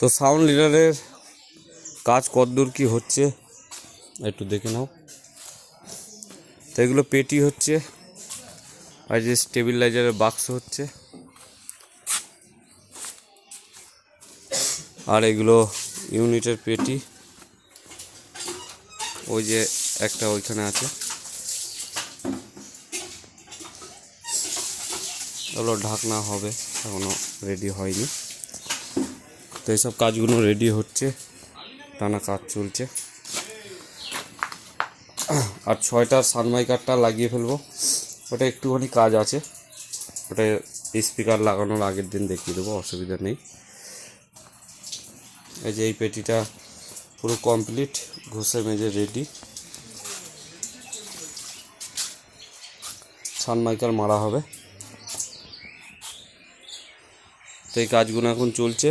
তো সাউন্ড লিডারের কাজ কতদূর কি হচ্ছে একটু দেখে নাও। তো এগুলো পেটি হচ্ছে, আর যে স্টেবিলাইজারের বাক্স হচ্ছে, আর এগুলো ইউনিটের পেটি। ওই যে একটা ওইখানে আছে, ওগুলো ঢাকনা হবে, এখনও রেডি হয়নি। তো এইসব কাজগুলো রেডি হচ্ছে, টানা কাজ চলছে। আর 6টার সানমাইকারটা লাগিয়ে ফেলবো, ওটা একটুখানি কাজ আছে, ওটা স্পিকার লাগানোর আগের দিন দেখিয়ে দেবো, অসুবিধা নেই। এই যে এই পেটিটা পুরো কমপ্লিট, ঘষে মেজে রেডি, সানমাইকার মারা হবে। তো এই কাজগুলো এখন চলছে।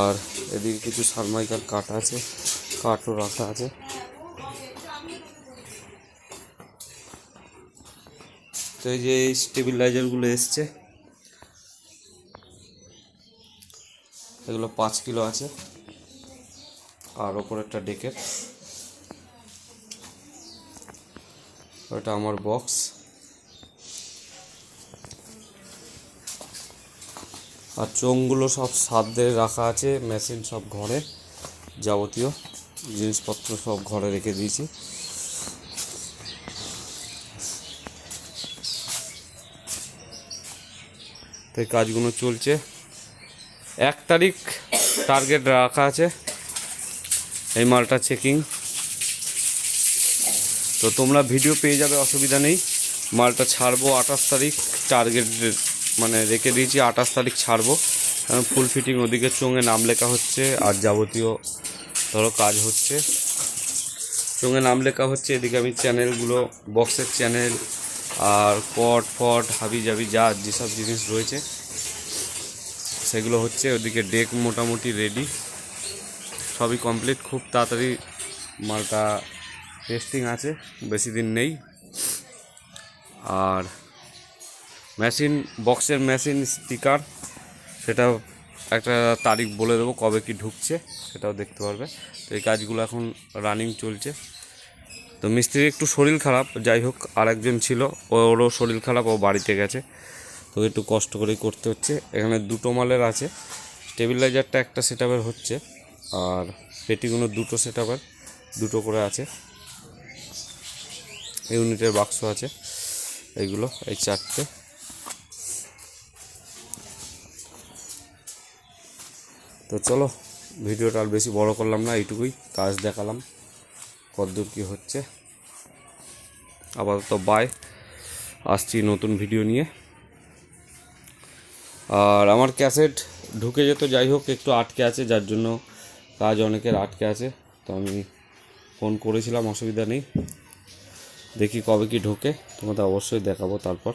আর এদিকে কিছু সানমাইকার কাঠ আছে, কাঠও রাখা আছে। তো এই যে এই স্টেবিলাইজারগুলো এসছে, এগুলো 5 কিলো আছে, আর ওপর একটা ডেকের, ওটা আমার বক্স। আর চোঙগুলো সব সাধ্যে রাখা আছে, মেশিন সব ঘরে, যাবতীয় জিনিসপত্র সব ঘরে রেখে দিয়েছি। তো এই কাজগুলো চলছে। 1 তারিখ টার্গেট রাখা আছে এই মালটা চেকিং। তো তোমরা ভিডিও পেয়ে যাবে, অসুবিধা নেই। মালটা ছাড়বো 28 তারিখ, টার্গেট মানে রেখে দিয়েছি 28 তারিখ ছাড়বো, কারণ ফুল ফিটিং ওদিকে চোঙে নাম লেখা হচ্ছে, আর যাবতীয় ধরো কাজ হচ্ছে, চোঙে নাম লেখা হচ্ছে। এদিকে আমি চ্যানেলগুলো, বক্সের চ্যানেল আর পট ফট হাবি জাবি যা যেসব জিনিস রয়েছে সেগুলো হচ্ছে। ওদিকে ডেক মোটামুটি রেডি, সবই কমপ্লিট। খুব তাড়াতাড়ি মালটা টেস্টিং আছে, বেশি দিন নেই। আর মেশিন, বক্সের মেশিন স্টিকার, সেটা একটা তারিখ বলে দেবো কবে কি ঢুকছে, সেটাও দেখতে পারবে। তো এই কাজগুলো এখন রানিং চলছে। তো মিস্ত্রির একটু শরীর খারাপ, যাই হোক, আরেকজন ছিল, ওরও শরীর খারাপ, ও বাড়িতে গেছে, তো একটু কষ্ট করেই করতে হচ্ছে। এখানে 2টো মালের আছে, স্টেবিলাইজারটা একটা সেটআপের হচ্ছে, আর পেটিগুলো 2টো সেটআপের, 2টো করে আছে। ইউনিটের বাক্স আছে এইগুলো, এই 4টে। তো চলো, ভিডিওটা আর বেশি বড় করলাম না, এইটুকুই কাজ দেখালাম কতদূর কী হচ্ছে। আপাতত বাই, আসছি নতুন ভিডিও নিয়ে। আর আমার ক্যাসেট ঢুকে যেত, যাই হোক একটু আটকে আছে, যার জন্য কাজ অনেকের আটকে আছে। তো আমি ফোন করেছিলাম, অসুবিধা নেই, দেখি কবে কি ঢোকে, তোমাদের অবশ্যই দেখাবো তারপর।